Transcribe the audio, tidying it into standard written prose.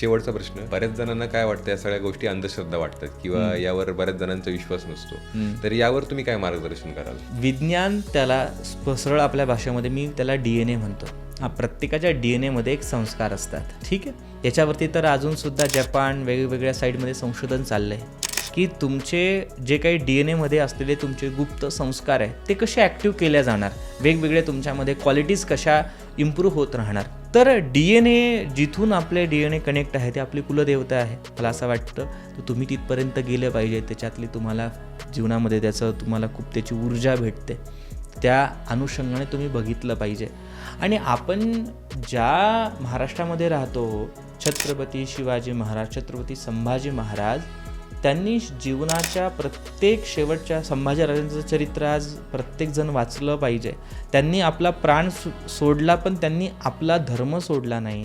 शेवटचा प्रश्न, बऱ्याच जणांना काय वाटतं, या सगळ्या गोष्टी अंधश्रद्धा वाटतात किंवा यावर बऱ्याच जणांचा विश्वास नसतो, तर यावर तुम्ही काय मार्गदर्शन कराल? विज्ञान, त्याला सरळ आपल्या भाषेमध्ये मी त्याला DNA म्हणतो. प्रत्येकाच्या DNA मध्ये एक संस्कार असतात, ठीक आहे. याच्यावरती तर अजूनसुद्धा जपान वेगवेगळ्या साईडमध्ये संशोधन चाललं आहे की तुमचे जे काही DNA मध्ये असलेले तुमचे गुप्त संस्कार आहे ते कसे ॲक्टिव्ह केल्या जाणार, वेगवेगळे तुमच्यामध्ये क्वालिटीज कशा इम्प्रूव्ह होत राहणार. तर DNA जिथून आपले DNA कनेक्ट आहे ते आपली कुलदेवता आहे, मला असं वाटतं. तर तुम्ही तिथपर्यंत गेलं पाहिजे, त्याच्यातली तुम्हाला जीवनामध्ये तुम्हाला खूप त्याची ऊर्जा भेटते, त्या अनुषंगाने तुम्ही बघितलं पाहिजे. आणि आपण ज्या महाराष्ट्रामध्ये राहतो, छत्रपती शिवाजी महाराज, छत्रपती संभाजी महाराज, त्यांनी जीवनाच्या प्रत्येक शेवटच्या संभाजीराजांचं चरित्र आज प्रत्येकजण वाचलं पाहिजे. त्यांनी आपला प्राण सोडला, पण त्यांनी आपला धर्म सोडला नाही.